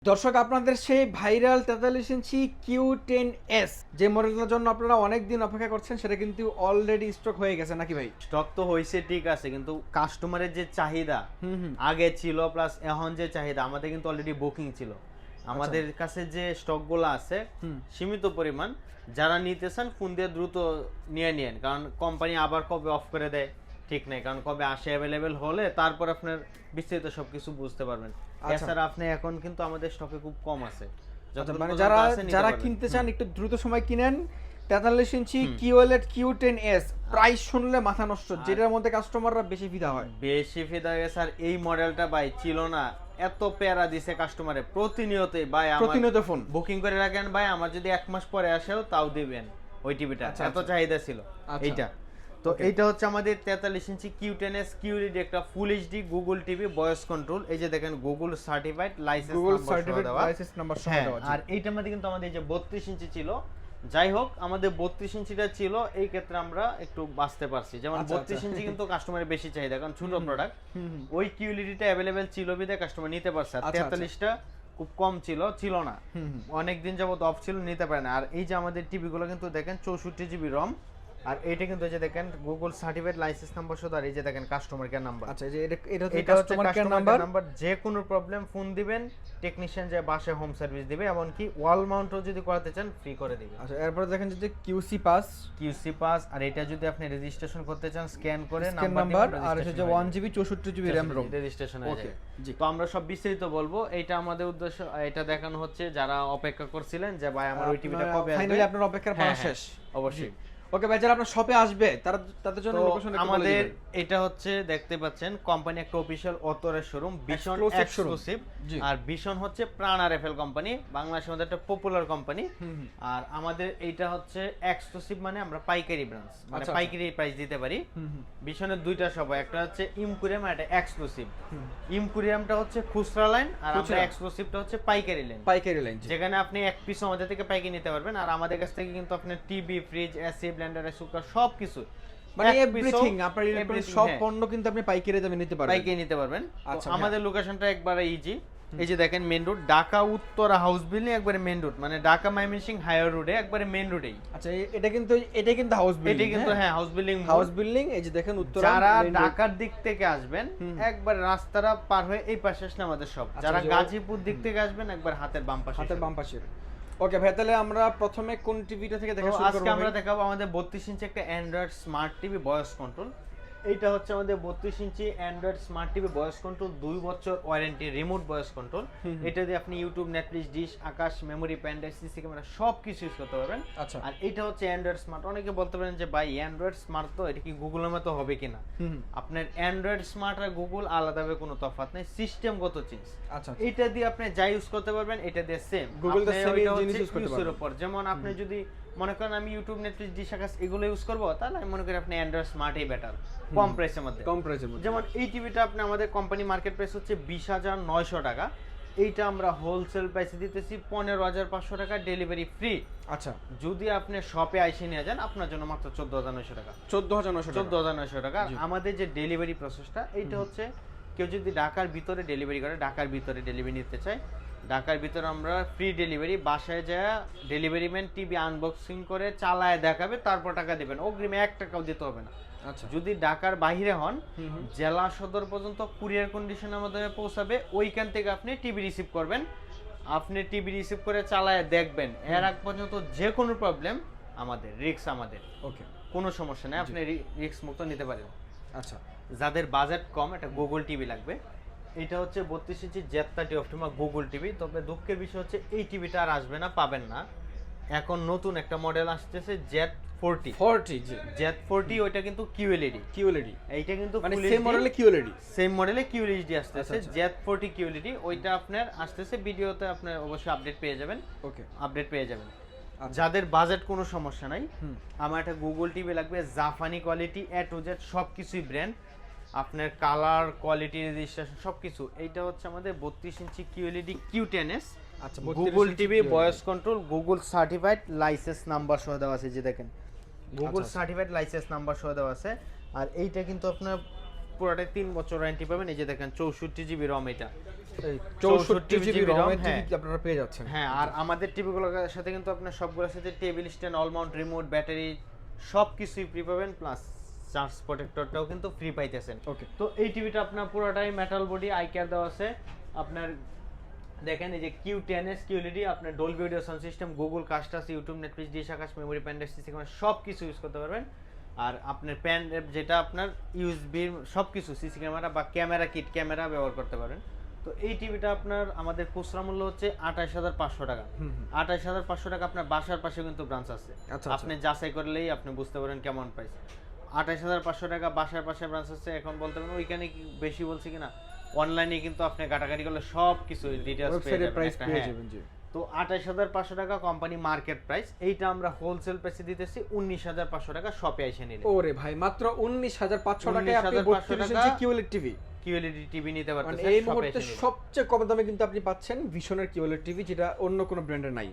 দর্শক আপনাদের সেই ভাইরাল 43 ইঞ্চি Q10s যে মডেলটার জন্য আপনারা অনেক দিন অপেক্ষা করছেন সেটা কিন্তু অলরেডি স্টক হয়ে গেছে নাকি ভাই? স্টক তো হয়েছে ঠিক আছে, কিন্তু কাস্টমারের যে চাহিদা আগে ছিল প্লাস এখন যে চাহিদা আমাদের কিন্তু অলরেডি বুকিং ছিল। আমাদের কাছে যে স্টকগুলো আছে সীমিত পরিমাণ, যারা নিতে চান ফোন দিয়ে দ্রুত নিয়ে নিন, কারণ কোম্পানি আবার কবে অফ করে দেয় ঠিক নাই, কারণ কবে আসে অ্যাভেলেবেল হলে তারপর আপনার বিস্তারিত সবকিছু বুঝতে পারবেন। এছাড়া আপনি এখন কিন্তু আমাদের স্টকে খুব কম আছে, মানে যারা যারা কিনতে চান একটু দ্রুত সময় কিনেন। 43 ইঞ্চি QLED Q10s প্রাইস শুনলে মাথা নষ্ট, যেটার মধ্যে কাস্টমাররা বেশি ফিদা হয়। বেশি ফিদা হয়ে গেছে। আর এই মডেলটা ভাই ছিল না, এত প্যারা দিছে কাস্টমারে প্রতিনিয়তই ভাই, প্রতিনিয়ত ফোন বুকিং করে রাখেন ভাই, আমার যদি 1 মাস পরে আসেও তাও দিবেন ওই টিভিটা, এত চাহিদা ছিল এইটা। তো এইটা হচ্ছে আমাদের 43 ইঞ্চি Q10s QLED, একটা full HD Google TV, voice control, এই যে দেখেন গুগল সার্টিফাইড লাইসেন্স নাম্বার সহ দেওয়া। আর এইটার মধ্যে কিন্তু আমাদের যে 32 ইঞ্চি ছিল, যাই হোক আমাদের 32 ইঞ্চিটা ছিল, এই ক্ষেত্রে আমরা একটু বাঁচতে পারছি। যেমন 32 ইঞ্চি কিন্তু কাস্টমারের বেশি চাহিদা, কারণ ছোট প্রোডাক্ট, ওই কিউএলইডিটা अवेलेबल ছিল বিধায় কাস্টমার নিতে পারছে। আর 43টা খুব কম ছিল না, অনেক দিন যাবত অফ ছিল, নিতে পারে না। আর এই যে আমাদের টিভি গুলো কিন্তু দেখেন 64 জিবি রম, আর এইটা কিন্তু এই যে দেখেন গুগল সার্টিফাইড লাইসেন্স নাম্বার সহ, আর এই যে দেখেন কাস্টমার কেয়ার নাম্বার। আচ্ছা, এটা হচ্ছে কাস্টমার কেয়ার নাম্বার, যে কোনো প্রবলেম ফোন দিবেন, টেকনিশিয়ান যে বাসায় হোম সার্ভিস দিবে, এমনকি ওয়াল মাউন্টও যদি করাতে চান ফ্রি করে দিবে। আচ্ছা, এরপর দেখেন যদি QC পাস, আর এটা যদি আপনি রেজিস্ট্রেশন করতে চান স্ক্যান করে নাম্বার, আর এটা যে 1GB 64GB RAM ROM registration হয়ে যাবে। তো আমরা সব বিস্তারিত বলবো, এইটা আমাদের উদ্দেশ্য, এটা দেখানো হচ্ছে যারা অপেক্ষা করছিলেন যে ভাই আমার ওই টিভিটা কবে আসবে। ফাইনালি আপনার অপেক্ষার পালা শেষ অবশ্যই। ওকে ভাই, যারা আপনার শপে আসবে তাদের জন্য লোকেশন আমাদের এটা হচ্ছে দেখতে পাচ্ছেন কোম্পানি একটা official authorized showroom, Vision exclusive. আর ভিশন হচ্ছে প্রাণ আরএফএল কোম্পানি, বাংলাদেশের মধ্যে একটা পপুলার কোম্পানি। আর আমাদের এইটা হচ্ছে এক্সক্লুসিভ, মানে আমরা পাইকারি ব্রাঞ্চ, মানে পাইকারি প্রাইস দিতে পারি। ভিশনের দুইটা শপ, একটা হচ্ছে ইমকুরিয়াম আর একটা এক্সক্লুসিভ। ইমকুরিয়ামটা হচ্ছে খুচরা লাইন, আর আমরা এক্সক্লুসিভটা হচ্ছে পাইকারি লাইন, যেখানে আপনি এক পিস আমাদের থেকে পাইকারি নিতে পারবেন। আর আমাদের কাছ থেকে কিন্তু আপনি TV, fridge, AC, Blender, sugar সবকিছু, মানে এভরিথিং, আপনার ইলেকট্রনিক্স সব পণ্য কিন্তু আপনি পাইকারি দামে নিতে পারবেন। আচ্ছা, আমাদের লোকেশনটা একবারে ইজি, এই যে দেখেন main road, Dhaka Uttara house building, একবারে মেইন রোড, মানে ঢাকা ময়মনসিংহ হাইওয়ে রোডে একবারে মেইন রোডেই। আচ্ছা, এটা কিন্তু হাউস বিল্ডিং, এটা কিন্তু হ্যাঁ হাউস বিল্ডিং। এই যে দেখেন উত্তরা, যারা ঢাকার দিক থেকে আসবেন একবার রাস্তাটা পার হয়ে এই পাশে আসলে আমাদের সব, যারা গাজীপুর দিক থেকে আসবেন একবার হাতের বাম পাশে। ওকে ভাই, তাহলে আমরা প্রথমে কোন টিভিটা থেকে দেখা শুরু করব? আজকে আমরা দেখাবো আমাদের 32 ইঞ্চি একটা Android smart TV voice control. এইটা হচ্ছে আমাদের 32 inch Android smart TV voice control, 2 বছর ওয়ারেন্টি, রিমোট ভয়েস কন্ট্রোল। এটা দিয়ে আপনি YouTube, Netflix, dish, Akash, memory, pen drive, CC camera সব কিছু ইউজ করতে পারবেন। আচ্ছা, আর এটা হচ্ছে অ্যান্ড্রয়েড স্মার্ট। অনেকে বলতে পারেন যে ভাই অ্যান্ড্রয়েড স্মার্ট তো এটা কি গুগলের মতো হবে কিনা? আপনার অ্যান্ড্রয়েড স্মার্ট আর গুগল আলাদাভাবে কোনো তফাৎ নেই, সিস্টেমগত চেঞ্জ। আচ্ছা, এটা দিয়ে আপনি যা ইউজ করতে পারবেন, এটা দিয়ে সেম গুগল দা সেম জিনিস ইউজ করতে পারবেন। যেমন আপনি যদি মনে করেন আমি ইউটিউব, নেটফ্লিক্স, ডিশ, আকাশ এগুলো ইউজ করবো, তাহলে আমি মনে করি আপনি অ্যান্ড্রয়েড স্মার্টই বেটার, কম প্রাইসের মধ্যে। যেমন এই টিভিটা আপনি আমাদের কোম্পানি মার্কেট প্রাইস হচ্ছে 20,900 টাকা, এইটা আমরা হোলসেল প্রাইসে দিতেছি 15,500 টাকা, ডেলিভারি ফ্রি। আচ্ছা, যদি আপনি শপে আইসে নিয়ে যান আপনার জন্য মাত্র 14,900 টাকা। 14,900 টাকা। আমাদের যে ডেলিভারি প্রসেসটা এইটা হচ্ছে, কেউ যদি ঢাকার ভিতরে ডেলিভারি করে, ঢাকার ভিতরে ডেলিভারি নিতে চায়, ঢাকার ভিতরে আমরা ফ্রি ডেলিভারি, বাসায় যায় ডেলিভারি ম্যান টিভি আনবক্সিং করে চালায় দেখাবে, তারপর টাকা দিবেন, অগ্রিমে 1 টাকাও দিতে হবে না। আচ্ছা, যদি ঢাকার বাইরে হন, জেলা সদর পর্যন্ত কুরিয়ার কন্ডিশনের মাধ্যমে পৌঁছাবে, ওইখান থেকে আপনি টিভি রিসিভ করবেন, আপনি টিভি রিসিভ করে চালায় দেখবেন, এর আগ পর্যন্ত যে কোনো প্রবলেম আমাদের রিস্ক, আমাদের ওকে কোনো সমস্যা নেই, আপনি রিস্ক মুক্ত নিতে পারেন। আচ্ছা, যাদের বাজেট কম একটা গুগল টিভি লাগবে, এটা হচ্ছে 32 ইঞ্চি Z30 অপটিমা গুগল টিভি। তবে দুঃখের বিষয় হচ্ছে এই টিভিটা আর আসবে না, পাবেন না। এখন নতুন একটা মডেল আসতেছে Z40, ওইটা কিন্তু QLED, এইটা কিন্তু মানে সেম মডেলে QLED আসতেছে। Z40 QLED ওইটা আপনার আসতেছে, ভিডিওতে আপনার অবশ্যই আপডেট পেয়ে যাবেন। ওকে, আপডেট পেয়ে যাবেন। যাদের বাজেট কোনো সমস্যা নাই, আমার একটা গুগল টিভি লাগবে, জাপানি কোয়ালিটি, A to Z সবকিছুই ব্র্যান্ড, আপনার কালার, কোয়ালিটি, রেজিস্ট্রেশন সবকিছু। এইটা হচ্ছে আমাদের 32 ইঞ্চি QLED Q10s। আচ্ছা, Google TV voice control, Google certified licence number সহ দেওয়া আছে, যে দেখেন গুগল সার্টিফাইড লাইসেন্স নাম্বার সহ দেওয়া আছে। আর এইটা কিন্তু আপনার পুরোটাই 3 বছর ওয়ারেন্টি পাবেন। এই যে দেখেন 64 জিবি রম, এটা 64 জিবি রম হ্যাঁ। টিভি আপনারা পেয়ে যাচ্ছেন। হ্যাঁ, আর আমাদের টিভিগুলোর সাথে কিন্তু আপনার সবগুলোর সাথে table stand, all Mount remote, battery সবকিছুই ফ্রি পাবেন, প্লাস চার্জ প্রোটেক্টরটাও কিন্তু ফ্রি পাইতেছেন। ওকে, তো এই টিভিটা আপনার পুরোটাই মেটাল বডি, আই কেয়ার দেওয়া আছে। আপনার দেখেন এই যে Q10s QLED, আপনার Dolby audio sound system, Google casts, YouTube, Netflix, dish Akash, memory, pen drive, CC camera সব কিছু ইউজ করতে পারবেন। আর আপনার প্যান যেটা আপনার ইউএসবি সব কিছু, সিসি ক্যামেরা বা ক্যামেরা কিট ক্যামেরা ব্যবহার করতে পারেন। তো এই টিভিটা আপনার আমাদের খুচরা মূল্য হচ্ছে 28,500 টাকা। 28,500 টাকা। আপনার বাসার পাশে কিন্তু ব্রাঞ্চ আছে, আচ্ছা, আপনি যাচাই করলেই আপনি বুঝতে পারেন কেমন প্রাইস। 28,500 টাকা, বাসার পাশে ব্রাঞ্চ আছে। এখন বলতে পারেন ওইখানে কি বেশি বলছি কিনা, অনলাইনে কিন্তু আপনি ঘাটাঘাটি করলে সব কিছু ডিটেইলস পেয়ে যাবেন। তো 28,500 টাকা কোম্পানি মার্কেট প্রাইস। এইটা আমরা হোলসেল প্রাইসে দিতেছি 19,500 টাকা শপে এসে নিলে। ওরে ভাই, মাত্র 19,500 টাকায় আপনি 32 ইঞ্চি কিউএলইডি টিভি, কিউএলইডি টিভি নিতে পারতেছেন। মানে এই মুহূর্তে সবচেয়ে কম দামে কিন্তু আপনি পাচ্ছেন ভিশনের কিউএলইডি টিভি, যেটা অন্য কোনো ব্র্যান্ডের নাই,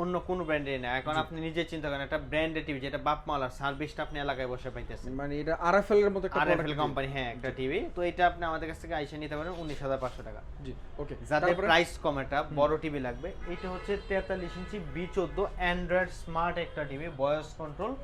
অন্য কোনো ব্র্যান্ডের না। এখন আপনি নিজে চিন্তা করেন, একটা ব্র্যান্ডের টিভি যেটা বাপমালার সার্ভিসটা আপনি এলাকায় বসে পাইতেছেন, মানে এটা আরএফএল এর মতো একটা আরএফএল কোম্পানি, হ্যাঁ একটা টিভি। তো এটা আপনি আমাদের কাছ থেকে আইসা নিতে পারেন 19,500 টাকা। জি, ওকে। যাদের প্রাইস কম, একটা বড় টিভি লাগবে, এটা হচ্ছে 43 ইঞ্চি B14 অ্যান্ড্রয়েড স্মার্ট একটা টিভি, ভয়েস কন্ট্রোল,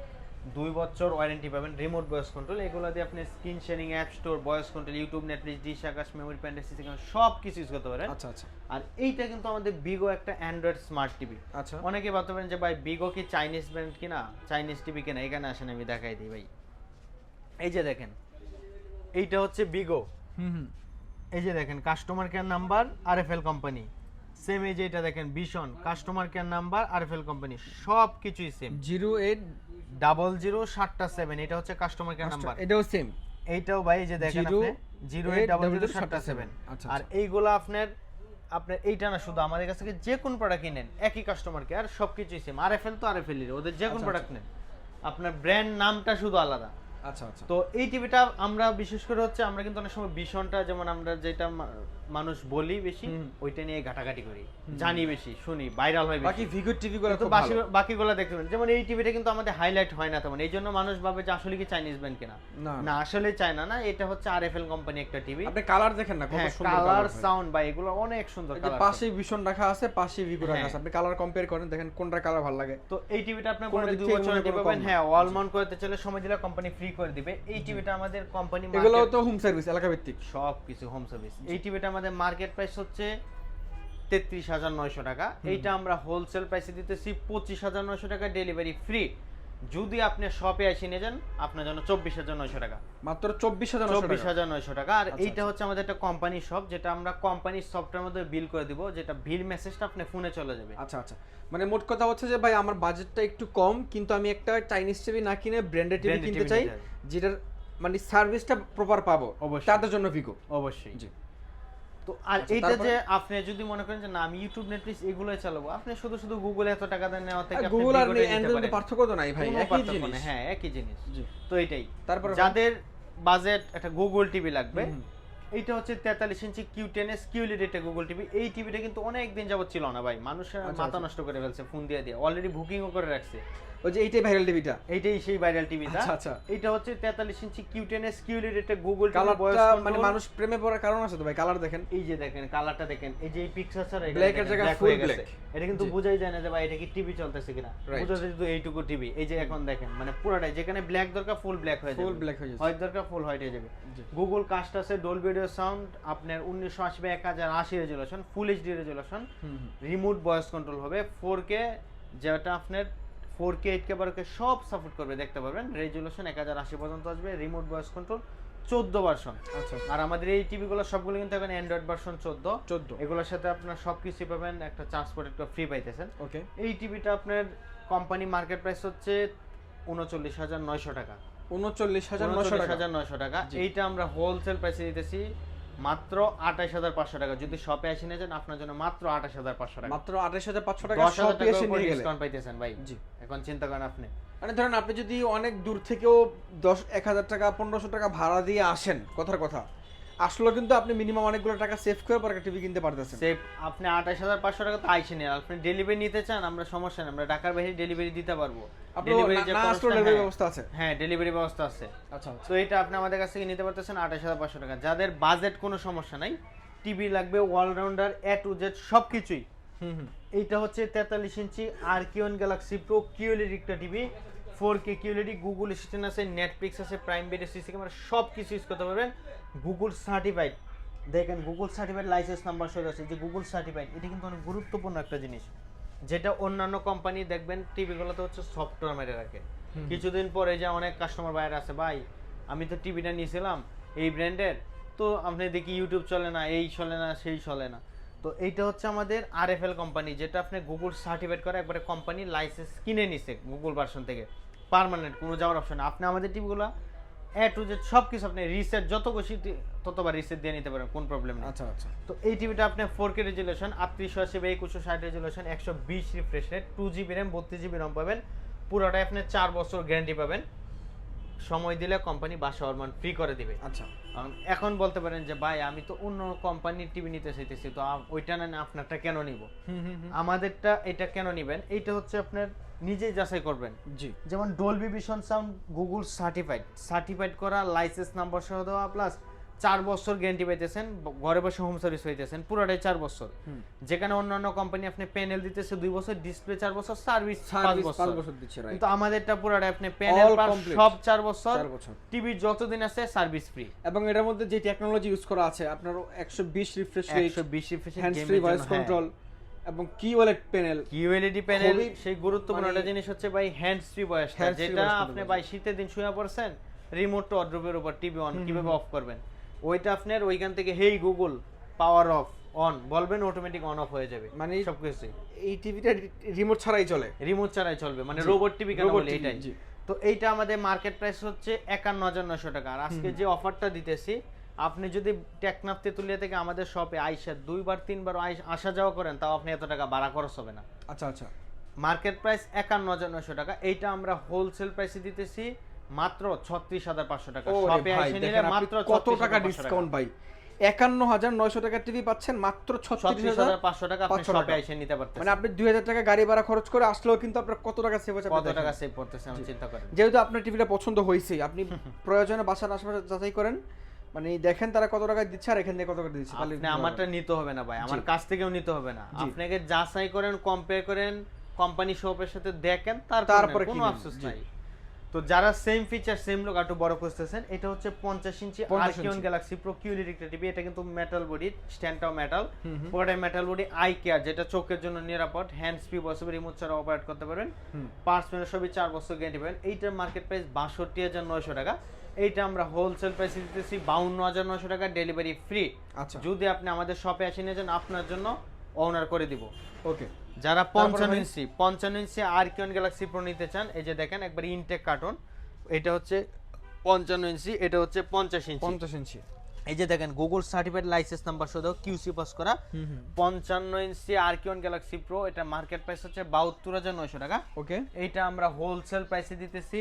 2 বছর ওয়ারেন্টি পাবেন, রিমোট ভয়েস কন্ট্রোল। এগুলো দিয়ে আপনি screen sharing, app store, voice control, YouTube, Netflix, dish Akash, memory, pen drive, CC camera সব কিছু ইউজ করতে পারেন। আচ্ছা আচ্ছা। আর এইটা কিন্তু আমাদের বিগো একটা অ্যান্ড্রয়েড স্মার্ট টিভি। আচ্ছা, অনেকে ভাবতে পারেন যে ভাই বিগো কি চাইনিজ ব্র্যান্ড কিনা, চাইনিজ টিভি কিনা। এখানে আসেন আমি দেখাই দিই ভাই। এই যে দেখেন, এইটা হচ্ছে বিগো। এই যে দেখেন customer care number RFL company, same. এই যে এটা দেখেন vision, customer care number RFL company, সব কিছুই সেম। 0800777, এটা হচ্ছে কাস্টমার কেয়ার নাম্বার। এটাও সেম। এইটাও ভাই এই যে দেখেন আপনি 0800777। আর এইগুলা আপনার এইটা না, শুধু আমাদের কাছ থেকে যে কোন প্রোডাক্ট কিনেন একই কাস্টমার কেয়ার, সবকিছুই সেম। আরএফএল তো আরএফএল এর, ওদের যে কোন প্রোডাক্ট নেন, আপনার ব্র্যান্ড নামটা শুধু আলাদা। আচ্ছা আচ্ছা। তো এই টিভিটা আমরা বিশেষ করে হচ্ছে, আমরা কিন্তু অনেক সময় ভীষণটা, যেমন আমরা যেটা মানুষ বলি বেশি, ওইটা নিয়ে ঘাটাঘাটি করি, জানি বেশি, শুনি, ভাইরাল হয় বেশি। বাকি ভিগো টিভি গুলো তো বাকিগুলো দেখতে পারেন। যেমন এই টিভিটা কিন্তু আমাদের হাইলাইট হয় না তেমন, এই জন্য মানুষ ভাবে যে আসলে কি চাইনিজ ব্র্যান্ড কিনা। না, আসলে চায়না না, এটা হচ্ছে আরএফএল কোম্পানি একটা টিভি। আপনি কালার দেখেন না, কত সুন্দর কালার, সাউন্ড, বা এগুলো অনেক সুন্দর এই যে কালার। পাশে ভিশন রাখা আছে, পাশে ভিগো রাখা আছে, আপনি কালার কম্পেয়ার করেন, দেখেন কোনটা কালার ভালো লাগে। তো এই টিভিটা আপনার কোনো পরে দিক 2 থেকে বছর মনে ওয়ারেন্টি কোনো পাবেন। কম না। হ্যাঁ, ওয়াল মাউন্ট করতে চাইলে সময় দিলে কোম্পানি ফ্রি করে দিবে। এই টিভিটা আমাদের কোম্পানি এগুলো তো হোম সার্ভিস, এলাকা ভিত্তিক সব কিছু হোম সার্ভিস। এই টিভিটা আমাদের মার্কেট প্রাইস হচ্ছে 33,900 টাকা। এইটা আমরা হোলসেল প্রাইসে দিতেছি 25,900 টাকা, ডেলিভারি ফ্রি। যদি আপনি শপে এসে নিয়ে যান, আপনার জন্য 24,900 টাকা, মাত্র 24,900 টাকা। আর এইটা হচ্ছে আমাদের একটা কোম্পানি শপ, যেটা আমরা কোম্পানির সফটওয়্যারের মধ্যে বিল করে দিব, যেটা বিল মেসেজটা আপনি ফোনে চলে যাবে। আচ্ছা আচ্ছা, মানে মোট কথা হচ্ছে যে ভাই আমার বাজেটটা একটু কম, কিন্তু আমি একটা চাইনিজ টিভি না কিনে ব্র্যান্ডেড টিভি কিনতে চাই, যেটার মানে সার্ভিসটা প্রপার পাবো, তাদের জন্য ভিগো অবশ্যই। জি। তো আর এইটা যে আপনি যদি মনে করেন যে না আমি ইউটিউব, নেটফ্লিক্স এগুলোই চালাবো, আপনি শুধু শুধু গুগলে এত টাকা দেন নেওয়া থেকে আপনি গুগল আর ভিগোটা নিতে অ্যান্ড্রয়েড পারেন। পার্থক্য তো নাই ভাই, একই জিনিস। হ্যাঁ, একই জিনিস। তো এটাই। তারপর যাদের বাজেট একটা গুগল টিভি লাগবে, এইটা হচ্ছে 43 ইঞ্চি Q10s QLED একটা গুগল টিভি। এই টিভিটা কিন্তু অনেক দিন যাবত ছিল না ভাই, মানুষের মাথা নষ্ট করে ফেলছে ফোন দিয়ে দিয়ে, অলরেডি বুকিংও করে রাখছে। ওই যে এইটাই ভাইরাল টিভিটা, এইটাই সেই ভাইরাল টিভিটা। আচ্ছা, এটা হচ্ছে 43 ইঞ্চি Q10s QLED একটা গুগল টিভি। কালারটা মানে মানুষ প্রেমে পড়ার কারণ আছে তো ভাই, কালার দেখেন, এই যে দেখেন কালারটা দেখেন, এই যে এই পিকচার ব্ল্যাক এর জায়গায় ফুল ব্ল্যাক, এটা কিন্তু বোঝাই যায় না যে ভাই এটা কি টিভি চলতেছে কিনা, বোঝা যায় শুধু এইটুকু টিভি। এই যে এখন দেখেন মানে পুরোটাই, যেখানে ব্ল্যাক দরকার ফুল ব্ল্যাক হয়ে যাবে, ফুল ব্ল্যাক হয়ে যাবে, হোয়াইট দরকার ফুল হোয়াইট হয়ে যাবে। গুগল কাস্ট আছে, ডলবি অডিও সাউন্ড, আপনার 1980 by 1080 resolution, full HD resolution, remote voice control হবে, 4K, যেটা আপনার 4K 8K 12K সব সাপোর্ট করবে, দেখতে পারবেন। রেজোলিউশন 1080 পর্যন্ত আসবে, রিমোট ভয়েস কন্ট্রোল 14 ভার্সন। আচ্ছা। আর আমাদের এই টিভিগুলো সবগুলো কিন্তু এখন অ্যান্ড্রয়েড ভার্সন 14। এগুলোর সাথে আপনার সবকিছু পাবেন, একটা চার্জ প্রোটেক্টর ফ্রি পাইতেছেন। ওকে। এই টিভিটা আপনার কোম্পানি মার্কেট প্রাইস হচ্ছে 39,900 টাকা। 39,900 টাকা। এইটা আমরা হোলসেল প্রাইসে দিতেছি মাত্র 28,500 টাকা। যদি শপে এসে নিয়ে যান, আপনার জন্য মাত্র 28,500 টাকা, মাত্র 28,500 টাকা শপে এসে নিয়ে গেলে ডিসকাউন্ট পাইতেছেন ভাই। জি, এখন চিন্তা করেন আপনি, মানে ধরেন আপনি যদি অনেক দূর থেকেও 10,000 টাকা 1500 টাকা ভাড়া দিয়ে আসেন, কথার কথা, আসলে কিন্তু আপনি মিনিমাম অনেকগুলো টাকা সেভ করে পরে একটা টিভি কিনতে পারতেছেন। সেভ আপনি 28500 টাকা তো আইসে নেন, আপনি ডেলিভারি নিতে চান আমরা সমস্যা নেই, আমরা ঢাকার বাইরে ডেলিভারি দিতে পারবো। আপনার না আসলে ডেলিভারি ব্যবস্থা আছে? হ্যাঁ ডেলিভারি ব্যবস্থা আছে। আচ্ছা তো এটা আপনি আমাদের কাছ থেকে নিতে পারতেছেন 28500 টাকা। যাদের বাজেট কোনো সমস্যা নাই, টিভি লাগবে অলরাউন্ডার এ টু জেড সবকিছুই, এইটা হচ্ছে 43 ইঞ্চি আরকিওন গ্যালাক্সি প্রো কিউএলইডি একটা TV, 4K QLED, Google assistant আছে, নেটফ্লিক্স আছে, প্রাইম ভিডিও, সিসি ক্যামেরা সব কিছু ইউজ করতে পারবেন। গুগল সার্টিফাইড, দেখেন গুগল সার্টিফাইড লাইসেন্স নাম্বার সহ আছে, যে গুগল সার্টিফাইড এটা কিন্তু অনেক গুরুত্বপূর্ণ একটা জিনিস, যেটা অন্যান্য কোম্পানি দেখবেন টিভিগুলোতে হচ্ছে সফটওয়্যার মেরে রাখে। কিছুদিন পরে যে অনেক কাস্টমার বাইরে আছে, ভাই আমি তো টিভিটা নিয়েছিলাম এই ব্র্যান্ডের, তো আপনি দেখি ইউটিউব চলে না, এই চলে না, সেই চলে না। তো এইটা হচ্ছে আমাদের আরএফএল কোম্পানি, যেটা আপনি গুগল সার্টিফাইড করে একবারে কোম্পানি লাইসেন্স কিনে নিছে গুগল ভার্সন থেকে, পার্মানেন্ট কোনো যাওয়ার অপশন। আপনি আমাদের টিভিগুলো এ টু জেড সব কিছু আপনি রিসেট যত খুশি ততবার রিসেট দিয়ে নিতে পারেন, কোন প্রবলেম নেই। আচ্ছা আচ্ছা। তো এই টিভিটা আপনি 4K resolution, 3880x2160 resolution, 120 refresh rate, 2GB RAM, 32GB রম পাবেন, পুরোটাই আপনি 4 বছর গ্যারান্টি পাবেন। সময় দিলে কোম্পানি বাসা ওয়ারমান ফ্রি করে দিবে। আচ্ছা, এখন বলতে পারেন যে ভাই আমি তো অন্য কোম্পানির টিভি নিতে চাইতেছি, তো ওইটা না আপনারটা কেন নিব? আমাদেরটা এটা কেন নিবেন, এইটা হচ্ছে আপনার নিজেই যাচাই করবেন। জি, যেমন Dolby vision sound Google certified করা, লাইসেন্স নাম্বার সহ দেওয়া, প্লাস 4 বছর গ্যারান্টি পাইতেছেন, ঘরে বসে হোম সার্ভিস হইতেছেন, পুরোটাই 4 বছর। যেখানে অন্যান্য কোম্পানি আপনি প্যানেল দিতেছে 2 বছর, ডিসপ্লে 4 বছর, সার্ভিস 5 বছর দিচ্ছে, কিন্তু আমাদেরটা পুরোটাই আপনি প্যানেল সব 4 বছর, টিভি যতদিন আছে সার্ভিস ফ্রি। এবং এর মধ্যে যে টেকনোলজি ইউজ করা আছে আপনার 120 refresh rate, 120 refresh rate, hands free voice control এবং কিওএলইডি প্যানেল। সেই গুরুত্বপূর্ণ একটা জিনিস হচ্ছে ভাই হ্যান্ডস ফ্রি ভয়েসটা, যেটা আপনি ভাই শীতের দিন শুয়ে পড়ছেন, রিমোট টু ওয়ার্ড্রোবের উপর টিভি অন কিভাবে অফ করবেন, ওইটা আপনার ওইখান থেকে হেই গুগল পাওয়ার অফ অন বলবেন, অটোমেটিক অন অফ হয়ে যাবে, মানে সবকিছু। এই টিভিটা রিমোট ছাড়াই চলে, রিমোট ছাড়াই চলবে, মানে রোবট টিভি কেন বলে এটাই। তো এইটা আমাদের মার্কেট প্রাইস হচ্ছে 51900 টাকা। আর আজকে যে অফারটা দিতেছি, আপনি যদি টেকনাফ তেতুলিয়া থেকে আমাদের শপে আইসা 2-3 বার আসা যাওয়া করেন, তাও আপনি এত টাকা ভাড়া খরচ হবে না। আচ্ছা আচ্ছা। মার্কেট প্রাইস 51900 টাকা, এইটা আমরা হোলসেল প্রাইসে দিতেছি মাত্র 36500 টাকা। শপে এসে নিলে মাত্র কত টাকা ডিসকাউন্ট ভাই, 51900 টাকা টিভি পাচ্ছেন মাত্র 36500 টাকা, আপনি শপে এসে নিতে পারতেছেন। মানে আপনি 2000 টাকা গাড়ি ভাড়া খরচ করে আসলেও কিন্তু আপনার কত টাকা সেভ হচ্ছে, কত টাকা সেভ করতেছেন চিন্তা করেন। যেহেতু আপনার টিভিটা পছন্দ হয়েছে, আপনি প্রয়োজনে বাসার আশেপাশে যাচাই করেন, মানে দেখেন তারা কত টাকা দিচ্ছে আর এখান থেকে কত টাকা দিচ্ছে। আপনি আমারটা নিতে হবে না ভাই, আমার কাছ থেকেও নিতে হবে না, আপনাকে যাচাই করেন, কম্পেয়ার করেন, কোম্পানি শপের সাথে দেখেন, তারপরে কোনো আফসোস নাই। তো যারা সেম ফিচার সেম লুক একটু বড় খুঁজতেছেন, এটা হচ্ছে 50 ইঞ্চি আরকিওন গ্যালাক্সি প্রো কিউএলইডি টিভি। এটা কিন্তু মেটাল বডি, স্ট্যান্ডটাও মেটাল, পুরোটাই মেটাল বডি, আই কেয়ার, যেটা চোখের জন্য নিরাপদ, হ্যান্ডস ফ্রি বসবে, রিমোট ছাড়া অপারেট করতে পারবেন, পার্টস মেলে সবই 4 বছর গ্যারান্টি পাবেন। এইটার মার্কেট প্রাইস 62900 টাকা, এইটা আমরা হোলসেল প্রাইসে দিতেছি 52900 টাকা, ডেলিভারি ফ্রি। আচ্ছা, যদি আপনি আমাদের শপে এসে নিয়ে যান, আপনার জন্য অনার করে দিব। ওকে। যারা 55 ইঞ্চি আরকিওন গ্যালাক্সি প্রো নিতে চান, এই যে দেখেন একবার ইনটেক কার্টুন, এটা হচ্ছে 55 ইঞ্চি, এটা হচ্ছে 50 ইঞ্চি। এই যে দেখেন গুগল সার্টিফাইড লাইসেন্স নাম্বার সহ কিউসি পাস করা 55 ইঞ্চি আরকিওন গ্যালাক্সি প্রো, এটা মার্কেট প্রাইস হচ্ছে 72900 টাকা। ওকে, এইটা আমরা হোলসেল প্রাইসে দিতেছি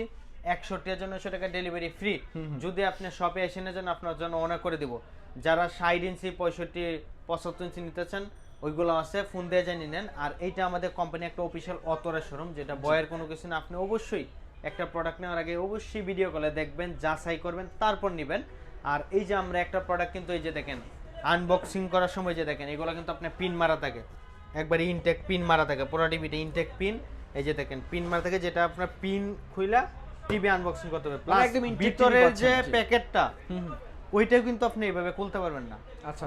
61900 টাকা, ডেলিভারি ফ্রি। যদি আপনি শপে এসে নিয়ে যান, আপনার জন্য অনার করে দিব। যারা 60 ইঞ্চি 65 75 ইঞ্চি নিতে চান, ওইগুলো আছে, ফোন দিয়ে জানিয়ে নেন। আর এইটা আমাদের কোম্পানি একটা অফিসিয়াল অথরাইজড শোরুম, যেটা বয়ের কোনো কিছু না। আপনি অবশ্যই একটা প্রোডাক্ট নেওয়ার আগে অবশ্যই ভিডিও কলে দেখবেন, যাচাই করবেন, তারপর নেবেন। আর এই যে আমরা একটা প্রোডাক্ট কিন্তু এই যে দেখেন আনবক্সিং করার সময় যে দেখেন, এগুলো কিন্তু আপনার পিন মারা থাকে, একবার ইনটেক পিন মারা থাকে, পুরো টিভিতে ইনটেক পিন, এই যে দেখেন পিন মারা থাকে, যেটা আপনার পিন খুইলা টিভি আনবক্সিং করতে হবে। প্লাস ভিতরের যে প্যাকেটটা, ওইটাও কিন্তু আপনি এইভাবে খুলতে পারবেন না।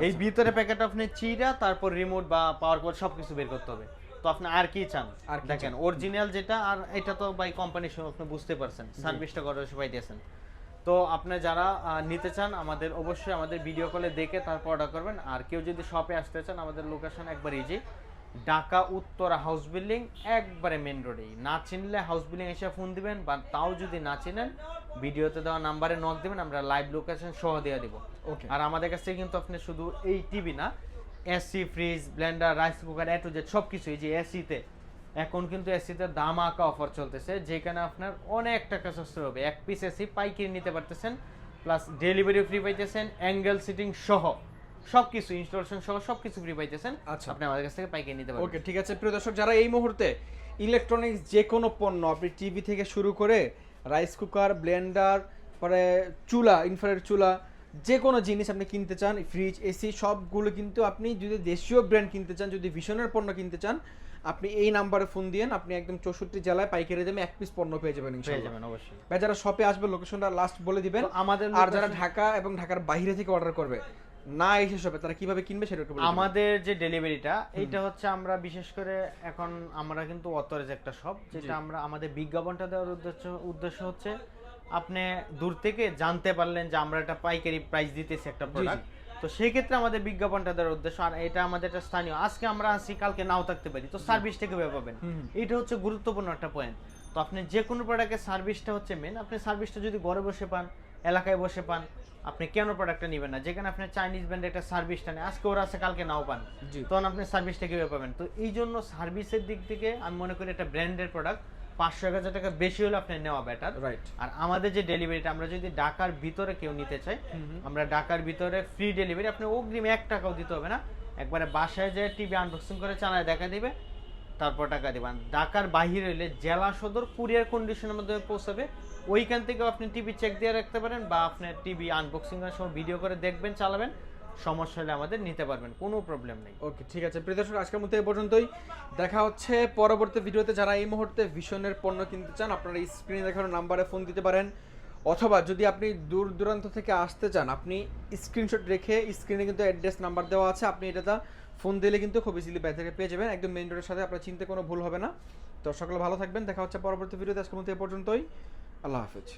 এই ভিতরে প্যাকেট আপনি চিরা, তারপর রিমোট বা পাওয়ার কোড সবকিছু বের করতে হবে। তো আপনি আর কি চান, দেখেন অরিজিনাল যেটা, আর এটা তো বাই কোম্পানির সঙ্গে আপনি বুঝতে পারছেন, সার্ভিসটা করে সবাই দিয়েছেন। তো আপনি যারা নিতে চান, আমাদের অবশ্যই আমাদের ভিডিও কলে দেখে তারপর অর্ডার করবেন। আর কেউ যদি শপে আসতে চান, আমাদের লোকেশন একবার easy, Dhaka Uttara house building, একবারে মেন রোডেই। না চিনলে হাউস বিল্ডিং এসে ফোন দিবেন, বা তাও যদি না চিনেন ভিডিওতে দেওয়া নাম্বারে নক দিবেন, আমরা লাইভ লোকেশন সহ দিয়ে দিব। ওকে। আর আমাদের কাছে কিন্তু আপনি শুধু এই টিভি না, AC, fridge, blender, rice cooker, A to Z সবকিছু। এই যে এসিতে এখন কিন্তু এসিতে ধামাকা অফার চলতেছে, যেখানে আপনার অনেক টাকা সাশ্রয় হবে। এক পিস এসি পাইকারি নিতে পারতেছেন প্লাস ডেলিভারি ফ্রি পাইতেছেন, অ্যাঙ্গেল সিটিং সহ সবকিছু, ইনস্টলেশন সহ সবকিছু ফ্রি পাইতেছেন। আচ্ছা, আপনি আমাদের কাছ থেকে পাইকারি নিতে পারবেন। ওকে, ঠিক আছে প্রিয় দর্শক, যারা এই মুহূর্তে ইলেকট্রনিক্স যে কোনো পণ্য, আপনি টিভি থেকে শুরু করে রাইস কুকার, ব্লেন্ডার, পরে চুলা, ইনফ্রারেড চুলা, যে কোনো জিনিস আপনি কিনতে চান, ফ্রিজ, এসি, সবগুলো কিন্তু আপনি যদি দেশীয় ব্র্যান্ড কিনতে চান, যদি ভিশনের পণ্য কিনতে চান, আপনি এই নাম্বারে ফোন দিয়েন, আপনি একদম 64 জেলায় পাইকারি দামে এক পিস পণ্য পেয়ে যাবেন পেয়ে ইনশাআল্লাহ। যাবেন অবশ্যই। ভাই যারা শপে আসবে লোকেশনটা লাস্ট বলে দিবেন, তো আমাদের আর যারা location- ঢাকা এবং ঢাকার বাইরে থেকে অর্ডার করবে না এসে শপে, তারা কিভাবে কিনবে সেটা একটু বলে দিবেন। আমাদের যে ডেলিভারিটা, এইটা হচ্ছে আমরা বিশেষ করে এখন আমরা কিন্তু অথরাইজ একটা শপ, যেটা আমরা আমাদের বিজ্ঞাপনটা দেওয়ার উদ্দেশ্য হচ্ছে আপনি দূর থেকে জানতে পারলেন যে আমরা একটা পাইকারি প্রাইস দিতেছি একটা প্রোডাক্ট, তো সেই ক্ষেত্রে আমাদের বিজ্ঞাপনটা দেওয়ার উদ্দেশ্য। আর এটা আমাদের একটা স্থানীয়, আজকে আমরা আসি কালকে নাও থাকতে পারি, তো সার্ভিসটা কিভাবে পাবেন, এটা হচ্ছে গুরুত্বপূর্ণ একটা পয়েন্ট। তো আপনি যে কোনো প্রোডাক্টের সার্ভিসটা হচ্ছে মেন। আপনি সার্ভিসটা যদি ঘরে বসে পান, এলাকায় বসে পান, আপনি কেন প্রোডাক্টটা নেবেন না? যেখানে আপনি চাইনিজ ব্র্যান্ডের একটা সার্ভিসটা নেই, আজকে ওরা আছে কালকে নাও পান, তখন আপনি সার্ভিসটা কিভাবে পাবেন? তো এই জন্য সার্ভিসের দিক থেকে আমি মনে করি একটা ব্র্যান্ডের প্রোডাক্ট 500-1000 টাকা বেশি হলে আপনি নেওয়া বেটার। রাইট। আর আমাদের যে ডেলিভারিটা, আমরা যদি ঢাকার ভিতরে কেউ নিতে চাই, আমরা ঢাকার ভিতরে ফ্রি ডেলিভারি, আপনি অগ্রিম 1 টাকাও দিতে হবে না, একবারে বাসায় যেয়ে টিভি আনবক্সিং করে চালায় দেখা দিবে, তারপর টাকা দিবেন। ঢাকার বাহিরে হলে জেলা সদর কুরিয়ার কন্ডিশনের মধ্যে পৌঁছাবে, ওইখান থেকেও আপনি টিভি চেক দিয়ে রাখতে পারেন, বা আপনি টিভি আনবক্সিং এর সময় ভিডিও করে দেখবেন, চালাবেন, সমস্যা হলে আমাদের নিতে পারবেন, কোনো প্রবলেম নেই। ওকে, ঠিক আছে প্রিয় দর্শক, আজকের মতো এই পর্যন্তই। দেখা হচ্ছে পরবর্তী ভিডিওতে। যারা এই মুহূর্তে ভিশনের পণ্য কিনতে চান, আপনারা স্ক্রিনে দেখানো নাম্বারে ফোন দিতে পারেন, অথবা যদি আপনি দূর দূরান্ত থেকে আসতে চান, আপনি স্ক্রিনশট রেখে স্ক্রিনে কিন্তু অ্যাড্রেস নাম্বার দেওয়া আছে, আপনি এটাতে ফোন দিলে কিন্তু খুব ইজিলি বাইরে থেকে পেয়ে যাবেন, একদম মেইন রোডের সাথে, আপনার চিনতে কোনো ভুল হবে না। তো সকলে ভালো থাকবেন, দেখা হচ্ছে পরবর্তী ভিডিওতে। আজকের মতো এই পর্যন্তই, আল্লাহ হাফেজ।